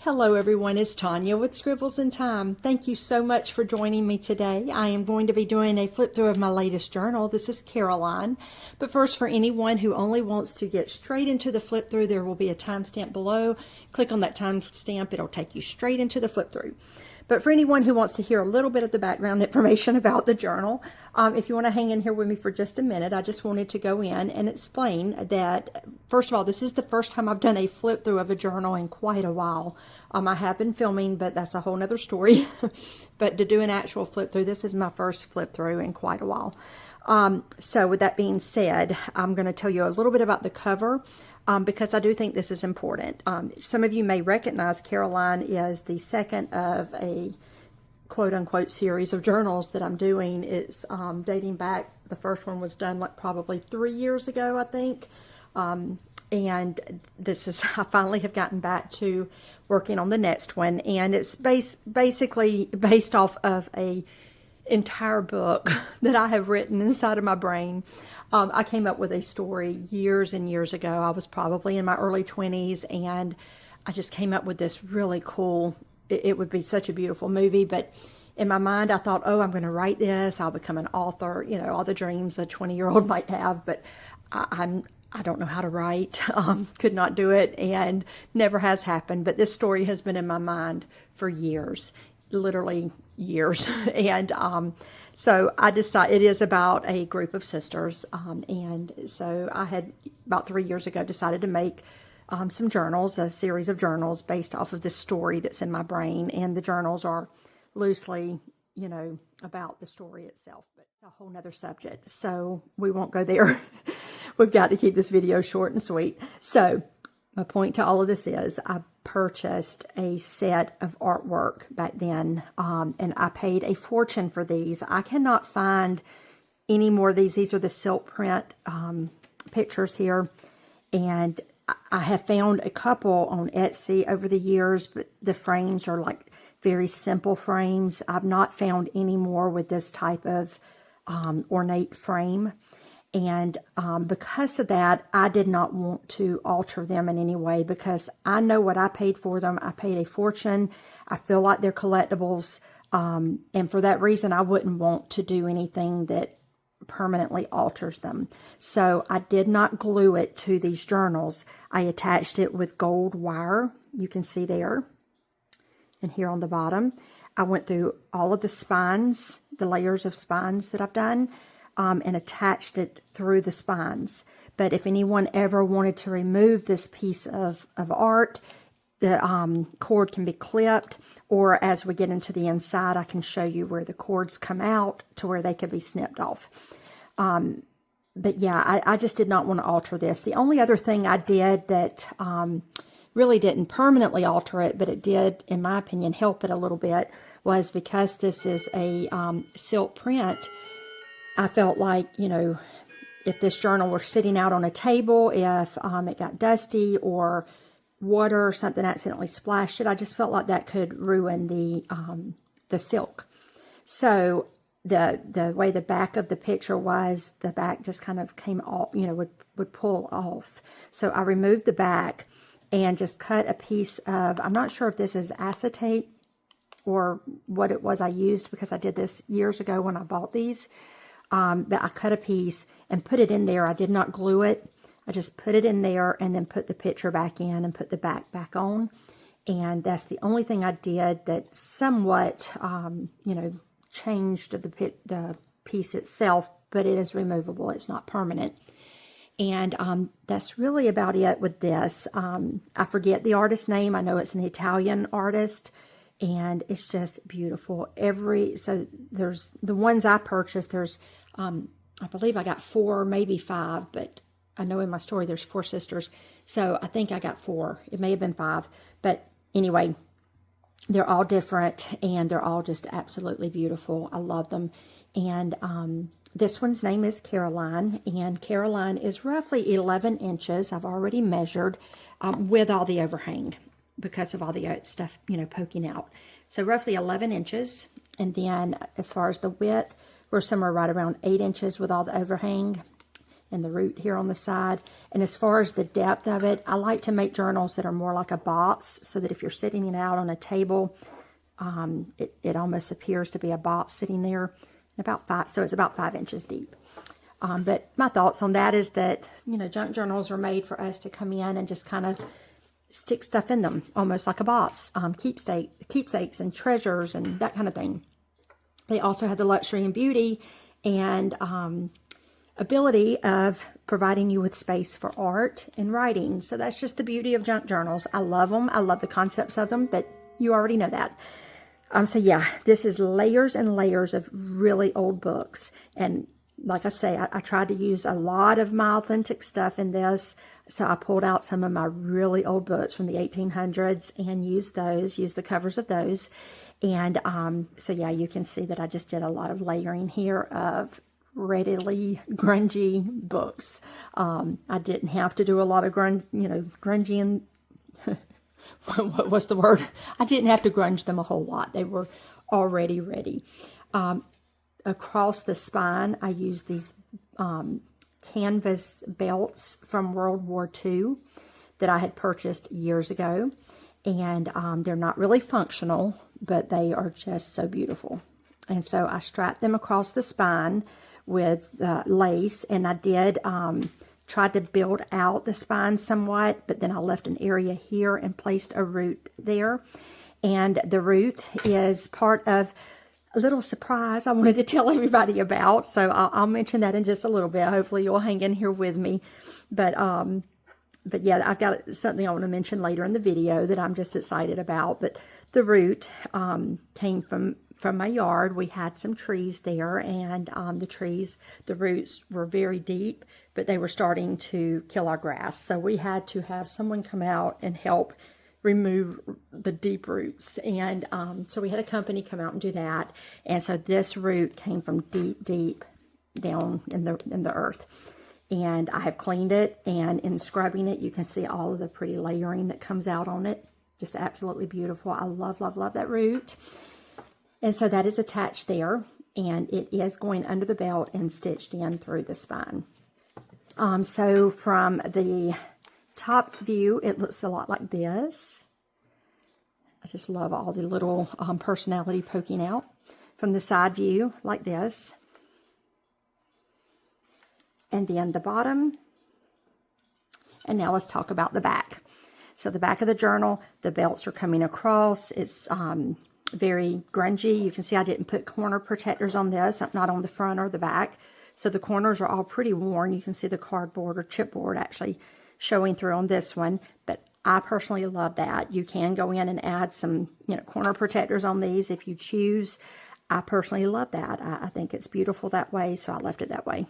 Hello everyone, it's Tonya with Scribbles in Time. Thank you so much for joining me today. I am going to be doing a flip through of my latest journal. This is Caroline. But first, for anyone who only wants to get straight into the flip through, there will be a timestamp below. Click on that timestamp, it'll take you straight into the flip through. But for anyone who wants to hear a little bit of the background information about the journal, if you want to hang in here with me for just a minute, I just wanted to go in and explain that, first of all, this is the first time I've done a flip through of a journal in quite a while. I have been filming, but that's a whole nother story. But to do an actual flip through, this is my first flip through in quite a while. So with that being said, I'm going to tell you a little bit about the cover. Because I do think this is important. Some of you may recognize Caroline is the second of a quote-unquote series of journals that I'm doing. It's dating back, the first one was done like probably 3 years ago, I think. And this is, I finally have gotten back to working on the next one. And it's basically based off of a entire book that I have written inside of my brain. I came up with a story years and years ago. I was probably in my early 20s, and I just came up with this really cool, it would be such a beautiful movie, but in my mind I thought, oh, I'm going to write this, I'll become an author, you know, all the dreams a 20-year-old might have, but I don't know how to write, could not do it, and never has happened. But this story has been in my mind for years, literally years. And so I decided, it is about a group of sisters, and so I had about 3 years ago decided to make some journals, a series of journals based off of this story that's in my brain. And the journals are loosely, you know, about the story itself, but it's a whole nother subject, so we won't go there. We've got to keep this video short and sweet. So my point to all of this is I purchased a set of artwork back then, and I paid a fortune for these. I cannot find any more of these. These are the silk print pictures here, and I have found a couple on Etsy over the years, but the frames are like very simple frames. I've not found any more with this type of ornate frame. And because of that, I did not want to alter them in any way, because I know what I paid for them. I paid a fortune. I feel like they're collectibles. And for that reason, I wouldn't want to do anything that permanently alters them. So I did not glue it to these journals. I attached it with gold wire. You can see there. And here on the bottom, I went through all of the spines, the layers of spines that I've done, and attached it through the spines. But if anyone ever wanted to remove this piece of art, the cord can be clipped, or as we get into the inside, I can show you where the cords come out to where they could be snipped off. But yeah, I just did not want to alter this. The only other thing I did that really didn't permanently alter it, but it did, in my opinion, help it a little bit, was because this is a silk print. I felt like, you know, if this journal were sitting out on a table, if it got dusty or water or something accidentally splashed it, I just felt like that could ruin the silk. So the way the back of the picture was, the back just kind of came off, you know, would pull off. So I removed the back and just cut a piece of, I'm not sure if this is acetate or what it was I used, because I did this years ago when I bought these. But I cut a piece and put it in there. I did not glue it. I just put it in there and then put the picture back in and put the back on. And that's the only thing I did that somewhat, you know, changed the piece itself, but it is removable. It's not permanent. And that's really about it with this. I forget the artist's name. I know it's an Italian artist. And it's just beautiful. So there's the ones I purchased, there's, I believe I got 4, maybe 5, but I know in my story there's 4 sisters. So I think I got 4. It may have been 5. But anyway, they're all different and they're all just absolutely beautiful. I love them. And this one's name is Caroline, and Caroline is roughly 11 inches. I've already measured with all the overhang, because of all the stuff, you know, poking out. So roughly 11 inches. And then as far as the width, we're somewhere right around 8 inches with all the overhang. and the root here on the side. And as far as the depth of it, I like to make journals that are more like a box, so that if you're sitting it out on a table, it almost appears to be a box sitting there. So it's about 5 inches deep. But my thoughts on that is that, you know, junk journals are made for us to come in and just kind of stick stuff in them, almost like a box, keepsakes and treasures and that kind of thing. They also have the luxury and beauty and ability of providing you with space for art and writing. So that's just the beauty of junk journals. I love them. I love the concepts of them, but you already know that. So yeah, this is layers and layers of really old books. And like I say, I tried to use a lot of my authentic stuff in this. So I pulled out some of my really old books from the 1800s and used the covers of those. And so yeah, you can see that I just did a lot of layering here of readily grungy books. I didn't have to do a lot of grungy and what's the word? I didn't have to grunge them a whole lot. They were already ready. Across the spine, I used these canvas belts from World War II that I had purchased years ago. And they're not really functional, but they are just so beautiful. And so I strapped them across the spine with lace, and I did try to build out the spine somewhat, but then I left an area here and placed a root there. And the root is part of a little surprise I wanted to tell everybody about. So I'll mention that in just a little bit. Hopefully you'll hang in here with me. But yeah, I've got something I want to mention later in the video that I'm just excited about. But the root came from my yard. We had some trees there, and the roots were very deep, but they were starting to kill our grass. So we had to have someone come out and help remove the deep roots. And so we had a company come out and do that. And so this root came from deep down in the earth. And I have cleaned it, and in scrubbing it, you can see all of the pretty layering that comes out on it. Just absolutely beautiful. I love, love, love that root. And so that is attached there, and it is going under the belt and stitched in through the spine. So from the top view, it looks a lot like this. I just love all the little personality poking out. From the side view, like this. And then the bottom. And now let's talk about the back. So the back of the journal, the belts are coming across. It's very grungy. You can see I didn't put corner protectors on this, not on the front or the back. So the corners are all pretty worn. You can see the cardboard or chipboard actually showing through on this one. But I personally love that. You can go in and add some corner protectors on these if you choose. I personally love that. I think it's beautiful that way, so I left it that way.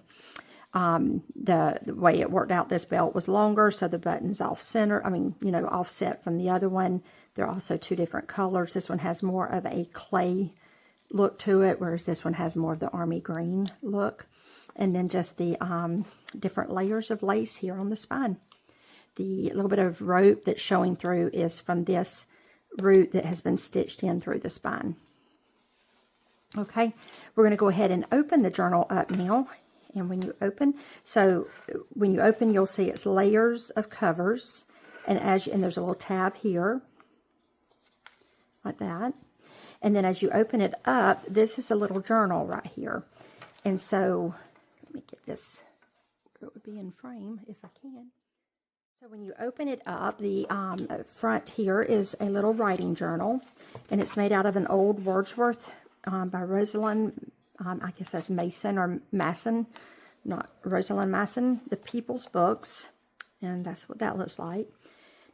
The way it worked out, this belt was longer, so the button's off center. Offset from the other one. They're also two different colors. This one has more of a clay look to it, whereas this one has more of the army green look. And then just the different layers of lace here on the spine. The little bit of rope that's showing through is from this root that has been stitched in through the spine. Okay, we're going to go ahead and open the journal up now. And when you open, you'll see it's layers of covers. And there's a little tab here, like that. And then as you open it up, this is a little journal right here. And so, let me get this where it would be in frame if I can. So when you open it up, the front here is a little writing journal. And it's made out of an old Wordsworth by Rosalind, I guess that's Mason or Masson, not Rosalind Masson, The People's Books, and that's what that looks like.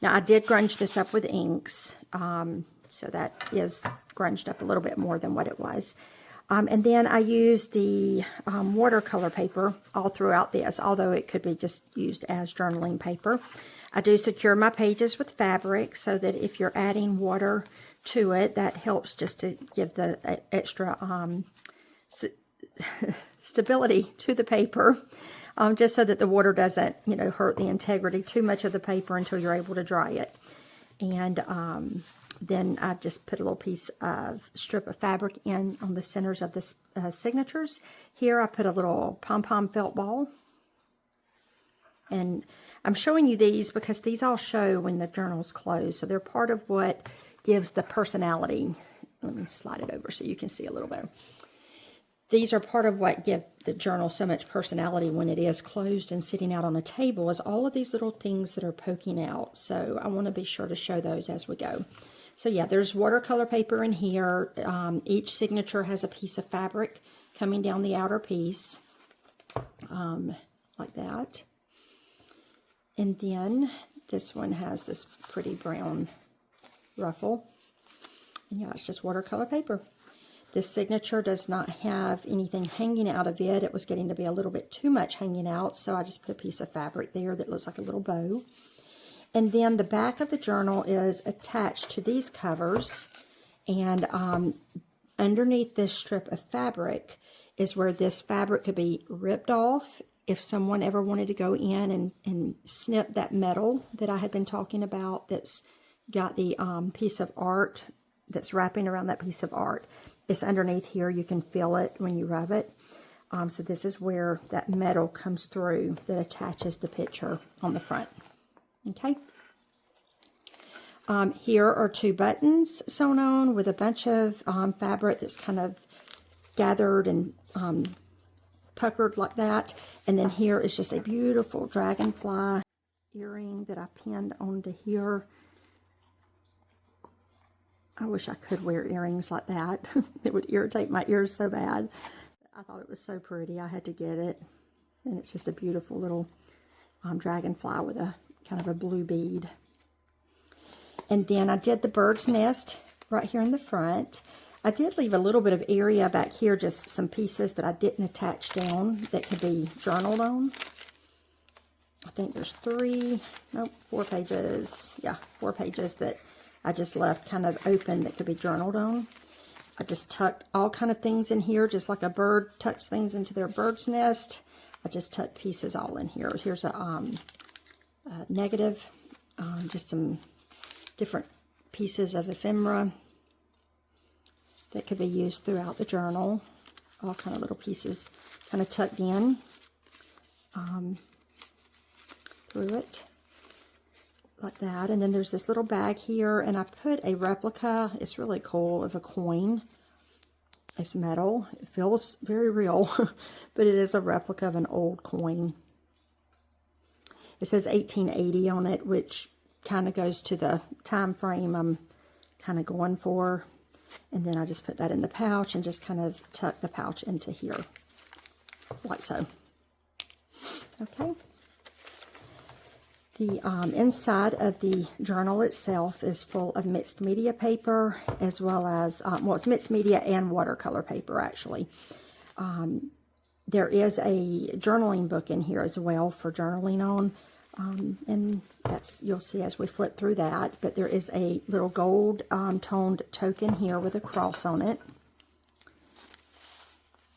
Now, I did grunge this up with inks, so that is grunged up a little bit more than what it was. And then I used the watercolor paper all throughout this, although it could be just used as journaling paper. I do secure my pages with fabric so that if you're adding water to it, that helps just to give the extra stability to the paper, just so that the water doesn't, hurt the integrity too much of the paper until you're able to dry it. And then I just put a little strip of fabric in on the centers of the signatures. Here I put a little pom-pom felt ball. And I'm showing you these because these all show when the journal's closed. So they're part of what gives the personality. Let me slide it over so you can see a little better. These are part of what give the journal so much personality when it is closed and sitting out on a table, is all of these little things that are poking out. So I want to be sure to show those as we go. So yeah, there's watercolor paper in here. Each signature has a piece of fabric coming down the outer piece, like that. And then this one has this pretty brown ruffle. And yeah, it's just watercolor paper. This signature does not have anything hanging out of it. It was getting to be a little bit too much hanging out, so I just put a piece of fabric there that looks like a little bow. And then the back of the journal is attached to these covers, and underneath this strip of fabric is where this fabric could be ripped off if someone ever wanted to go in and snip that metal that I had been talking about that's got the piece of art that's wrapping around that piece of art. It's underneath here. You can feel it when you rub it. So this is where that metal comes through that attaches the picture on the front. Okay. Here are 2 buttons sewn on with a bunch of fabric that's kind of gathered and puckered like that. And then here is just a beautiful dragonfly earring that I pinned onto here. I wish I could wear earrings like that. It would irritate my ears so bad. I thought it was so pretty. I had to get it. And it's just a beautiful little dragonfly with a kind of a blue bead. And then I did the bird's nest right here in the front. I did leave a little bit of area back here, just some pieces that I didn't attach down that could be journaled on. I think there's 4 pages. Yeah, 4 pages that I just left kind of open that could be journaled on. I just tucked all kind of things in here, just like a bird tucks things into their bird's nest. I just tucked pieces all in here. Here's a negative, just some different pieces of ephemera that could be used throughout the journal. All kind of little pieces kind of tucked in through it. Like that. And then there's this little bag here, and I put a replica, it's really cool, of a coin. It's metal. It feels very real, but it is a replica of an old coin. It says 1880 on it, which kind of goes to the time frame I'm kind of going for. And then I just put that in the pouch and just kind of tuck the pouch into here, like so. Okay. The inside of the journal itself is full of mixed media paper, as well as, well, it's mixed media and watercolor paper, actually. There is a journaling book in here as well for journaling on, and that's, you'll see as we flip through that. But there is a little gold toned token here with a cross on it.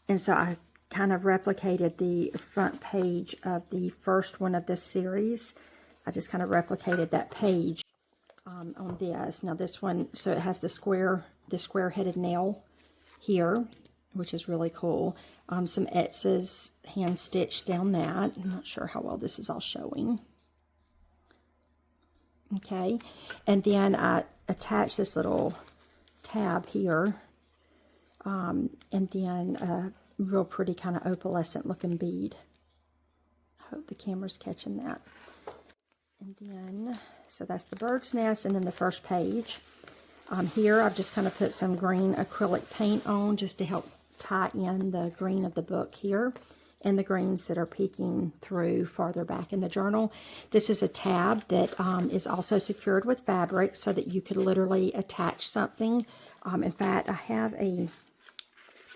And so I kind of replicated the front page of the first one of this series. I just kind of replicated that page on this. Now this one, so it has the square-headed nail here, which is really cool. Some X's hand-stitched down that. I'm not sure how well this is all showing. Okay, and then I attached this little tab here, and then a real pretty kind of opalescent looking bead. I hope the camera's catching that. And then, so that's the bird's nest, and then the first page. Here I've just kind of put some green acrylic paint on just to help tie in the green of the book here and the greens that are peeking through farther back in the journal. This is a tab that is also secured with fabric so that you could literally attach something. In fact, I have a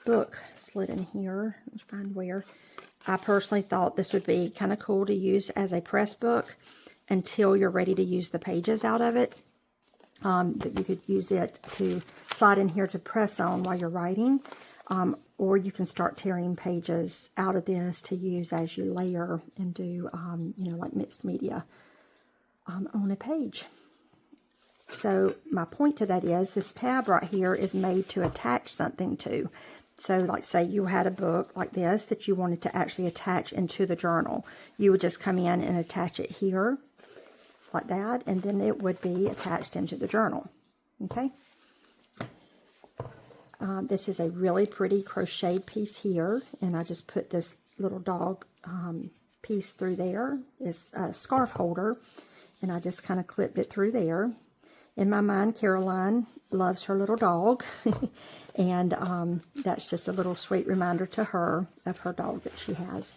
book slid in here. Let's find where. I personally thought this would be kind of cool to use as a press book until you're ready to use the pages out of it. But you could use it to slide in here to press on while you're writing. Or you can start tearing pages out of this to use as you layer and do, you know, like mixed media on a page. So my point to that is this tab right here is made to attach something to. So like say you had a book like this that you wanted to actually attach into the journal. You would just come in and attach it here like that, and then it would be attached into the journal. Okay. This is a really pretty crocheted piece here, and I just put this little dog piece through there. It's a scarf holder, and I just kind of clipped it through there. In my mind, Caroline loves her little dog, and that's just a little sweet reminder to her of her dog that she has.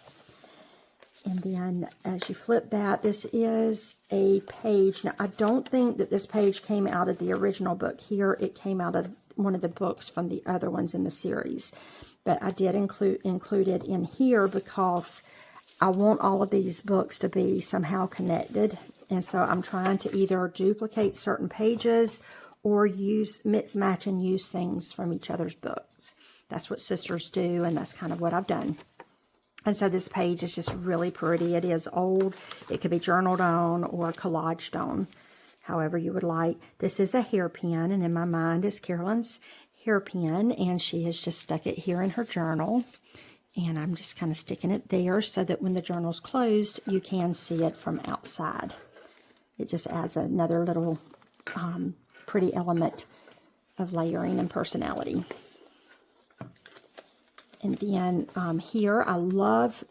And then as you flip that, this is a page. Now, I don't think that this page came out of the original book here. It came out of one of the books from the other ones in the series. But I did include it in here because I want all of these books to be somehow connected. And so I'm trying to either duplicate certain pages or mix, match, and use things from each other's books. That's what sisters do, and that's kind of what I've done. And so this page is just really pretty. It is old. It could be journaled on or collaged on, however you would like. This is a hairpin, and in my mind is Carolyn's hairpin, and she has just stuck it here in her journal. And I'm just kind of sticking it there so that when the journal's closed, you can see it from outside. It just adds another little pretty element of layering and personality. And then here, I love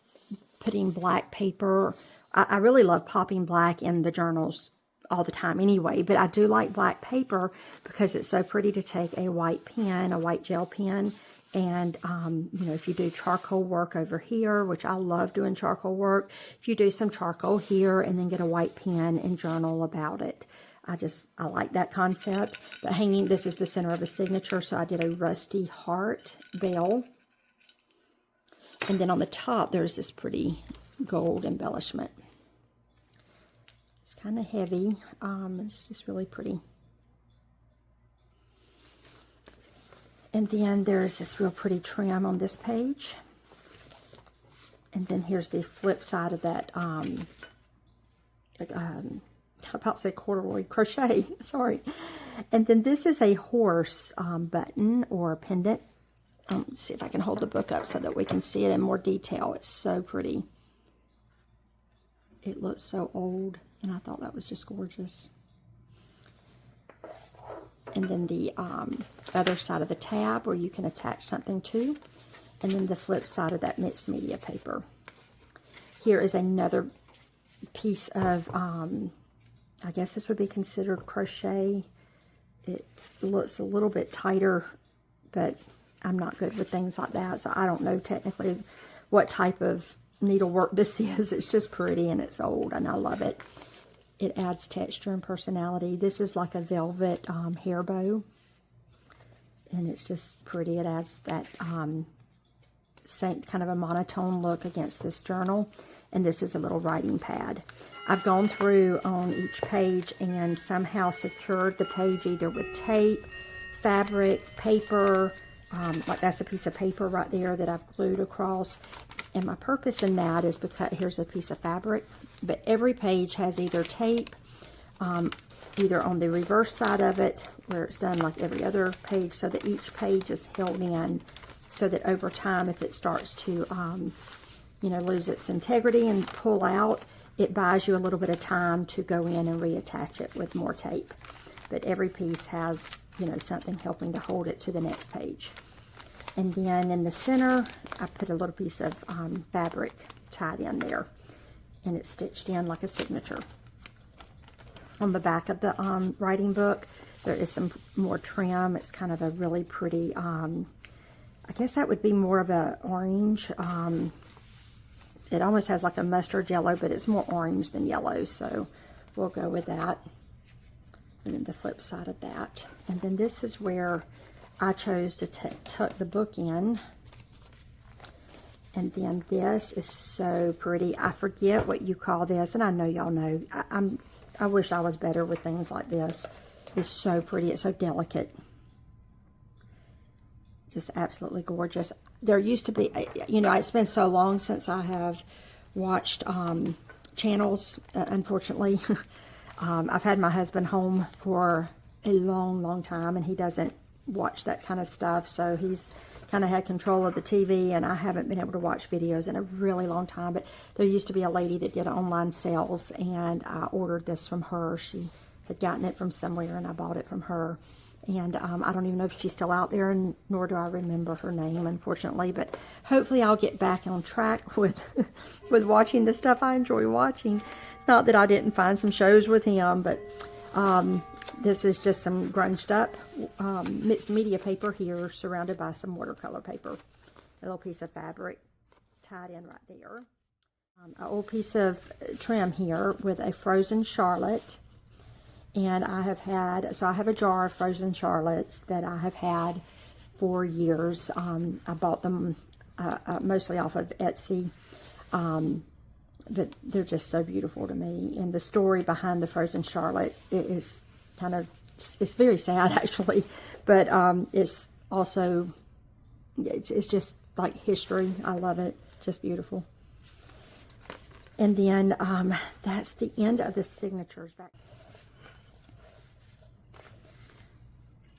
putting black paper. I really love popping black in the journals all the time anyway, but I do like black paper because it's so pretty to take a white pen, a white gel pen, and, you know, if you do charcoal work over here, which I love doing charcoal work, if you do some charcoal here and then get a white pen and journal about it. I like that concept. But hanging, this is the center of a signature, so I did a rusty heart bell. And then on the top, there's this pretty gold embellishment. It's kind of heavy. It's just really pretty. And then there's this real pretty trim on this page. And then here's the flip side of that, I'm about to say corduroy crochet, sorry. And then this is a horse button or pendant. Let's see if I can hold the book up so that we can see it in more detail. It's so pretty. It looks so old, and I thought that was just gorgeous. And then the other side of the tab where you can attach something to. And then the flip side of that mixed media paper. Here is another piece of, I guess this would be considered crochet. It looks a little bit tighter, but I'm not good with things like that, so I don't know technically what type of needlework this is. It's just pretty, and it's old, and I love it. It adds texture and personality. This is like a velvet hair bow, and it's just pretty. It adds that same kind of a monotone look against this journal, and this is a little writing pad. I've gone through on each page and somehow secured the page either with tape, fabric, paper, like that's a piece of paper right there that I've glued across. And my purpose in that is because here's a piece of fabric, but every page has either tape, either on the reverse side of it where it's done like every other page, so that each page is held in, so that over time, if it starts to, you know, lose its integrity and pull out, it buys you a little bit of time to go in and reattach it with more tape. But every piece has, you know, something helping to hold it to the next page. And then in the center, I put a little piece of fabric tied in there, and it's stitched in like a signature. On the back of the writing book, there is some more trim. It's kind of a really pretty, I guess that would be more of a orange. It almost has like a mustard yellow, but it's more orange than yellow, so we'll go with that. And then the flip side of that. And then this is where I chose to tuck the book in. And then this is so pretty. I forget what you call this, and I know y'all know. I wish I was better with things like this. It's so pretty. It's so delicate. Just absolutely gorgeous. There used to be, you know, it's been so long since I have watched channels, unfortunately. I've had my husband home for a long, long time, and he doesn't watch that kind of stuff, so he's kind of had control of the TV, and I haven't been able to watch videos in a really long time. But there used to be a lady that did online sales, and I ordered this from her. She had gotten it from somewhere, and I bought it from her. And I don't even know if she's still out there, and nor do I remember her name, unfortunately. But hopefully I'll get back on track with with watching the stuff I enjoy watching. Not that I didn't find some shows with him, but this is just some grunged up mixed media paper here, surrounded by some watercolor paper. A little piece of fabric tied in right there. An old piece of trim here with a frozen Charlotte. And I have had, so I have a jar of frozen Charlottes that I have had for years. I bought them mostly off of Etsy, but they're just so beautiful to me. And the story behind the frozen Charlotte is kind of, it's very sad actually, but it's also, it's just like history. I love it, just beautiful. And then that's the end of the signatures back.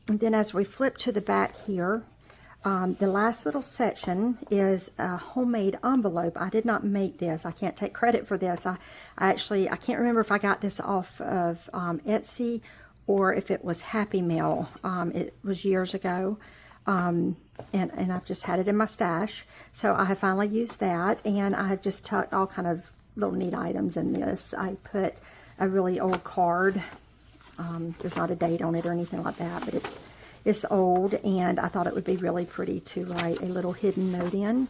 And then as we flip to the back here, the last little section is a homemade envelope. I did not make this. I can't take credit for this. I can't remember if I got this off of Etsy or if it was Happy Mail. It was years ago. And I've just had it in my stash. So I have finally used that, and I have just tucked all kind of little neat items in this. I put a really old card. There's not a date on it or anything like that, but it's old, and I thought it would be really pretty to write a little hidden note in.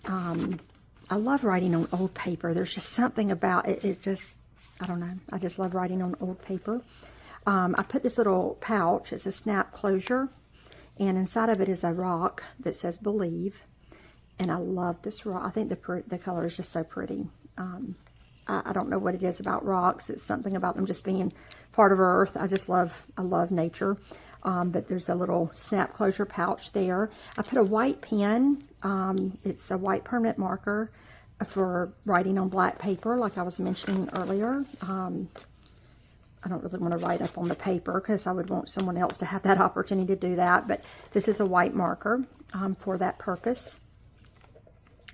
I love writing on old paper. There's just something about it. It just, I don't know. I just love writing on old paper. I put this little pouch. It's a snap closure, and inside of it is a rock that says Believe, and I love this rock. I think the color is just so pretty. I don't know what it is about rocks. It's something about them just being part of Earth. I love nature. But there's a little snap closure pouch there. I put a white pen. It's a white permanent marker for writing on black paper, like I was mentioning earlier. I don't really want to write up on the paper because I would want someone else to have that opportunity to do that. But this is a white marker for that purpose.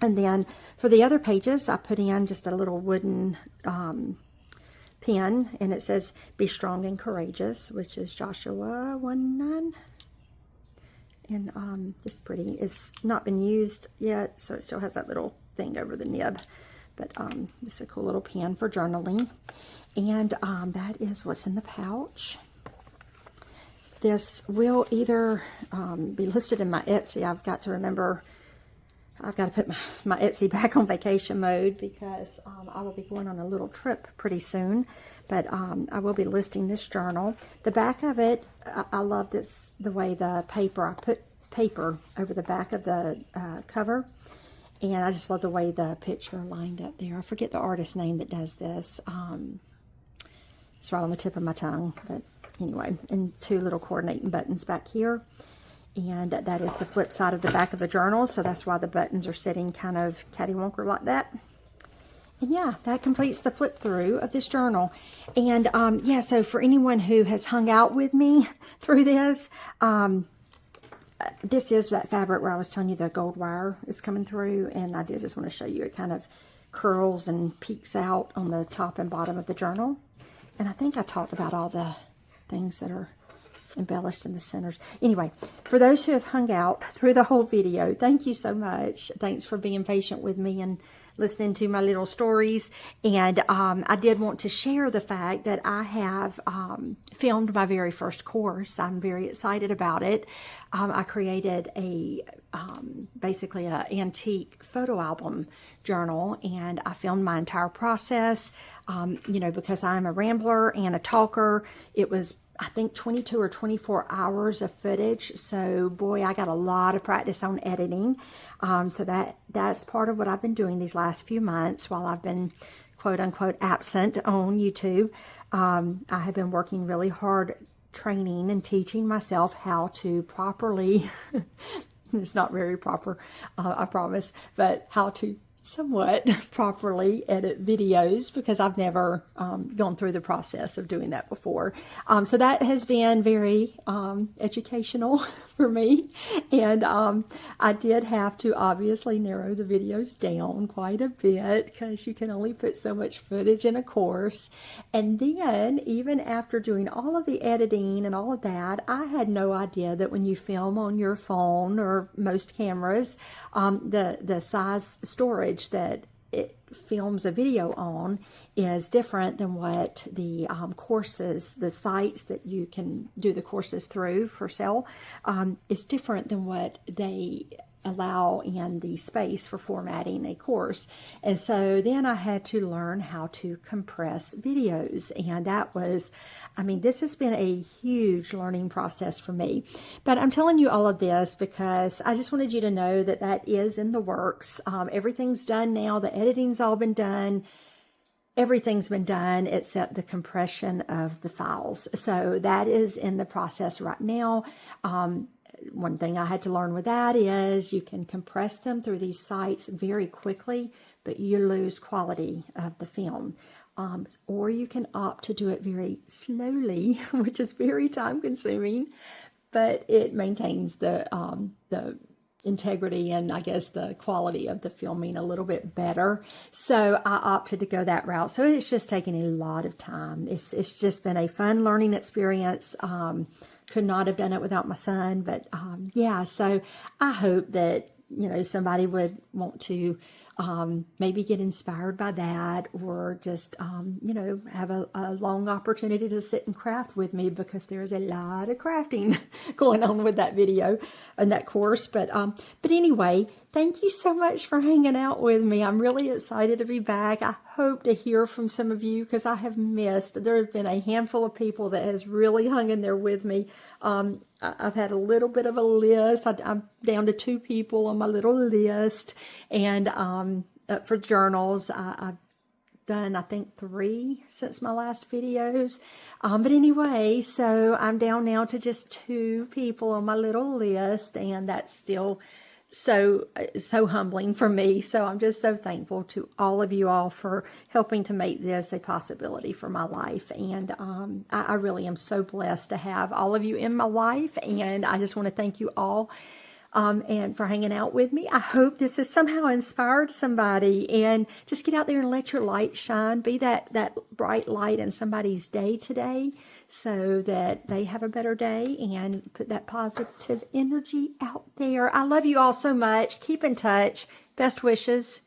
And then for the other pages, I put in just a little wooden pen, and it says, "Be strong and courageous," which is Joshua 1:9. And it's pretty. It's not been used yet, so it still has that little thing over the nib. But it's a cool little pen for journaling. And that is what's in the pouch. This will either be listed in my Etsy. I've got to remember, I've got to put my Etsy back on vacation mode because I will be going on a little trip pretty soon. But I will be listing this journal. The back of it, I love this, the way the paper, I put paper over the back of the cover. And I just love the way the picture lined up there. I forget the artist name that does this. It's right on the tip of my tongue. But anyway, and two little coordinating buttons back here. And that is the flip side of the back of the journal, so that's why the buttons are sitting kind of cattywonker like that. And yeah, that completes the flip through of this journal. And yeah, so for anyone who has hung out with me through this, this is that fabric where I was telling you the gold wire is coming through, and I did just want to show you it kind of curls and peeks out on the top and bottom of the journal. And I think I talked about all the things that are embellished in the centers. Anyway, for those who have hung out through the whole video, thank you so much. Thanks for being patient with me and listening to my little stories. And I did want to share the fact that I have filmed my very first course. I'm very excited about it. I created a basically an antique photo album journal, and I filmed my entire process. You know, because I'm a rambler and a talker, it was, I think, 22 or 24 hours of footage. So boy, I got a lot of practice on editing. So that's part of what I've been doing these last few months while I've been quote unquote absent on YouTube. I have been working really hard training and teaching myself how to properly, it's not very proper, I promise, but how to somewhat properly edit videos because I've never gone through the process of doing that before. So that has been very educational for me. And I did have to obviously narrow the videos down quite a bit because you can only put so much footage in a course. And then even after doing all of the editing and all of that, I had no idea that when you film on your phone or most cameras, the size storage that it films a video on is different than what the courses, the sites that you can do the courses through for sale, is different than what they allow in the space for formatting a course. And so then I had to learn how to compress videos, and that was, I mean, this has been a huge learning process for me. But I'm telling you all of this because I just wanted you to know that that is in the works. Everything's done now. The editing's all been done. Everything's been done except the compression of the files. So that is in the process right now. One thing I had to learn with that is you can compress them through these sites very quickly, but you lose quality of the film. Or you can opt to do it very slowly, which is very time consuming, but it maintains the integrity and I guess the quality of the filming a little bit better. So I opted to go that route. So it's just taken a lot of time. It's just been a fun learning experience. Could not have done it without my son, but yeah, so I hope that, you know, somebody would want to maybe get inspired by that, or just, you know, have a long opportunity to sit and craft with me, because there's a lot of crafting going on with that video and that course. But anyway, thank you so much for hanging out with me. I'm really excited to be back. I hope to hear from some of you because I have missed. There have been a handful of people that has really hung in there with me. I've had a little bit of a list. I'm down to 2 people on my little list. And for journals, I've done, I think, 3 since my last videos. But anyway, so I'm down now to just 2 people on my little list. And that's still so humbling for me. So I'm just so thankful to all of you all for helping to make this a possibility for my life. And I really am so blessed to have all of you in my life. And I just want to thank you all and for hanging out with me. I hope this has somehow inspired somebody, and just get out there and let your light shine. Be that bright light in somebody's day today so that they have a better day, and put that positive energy out there. I love you all so much. Keep in touch. Best wishes.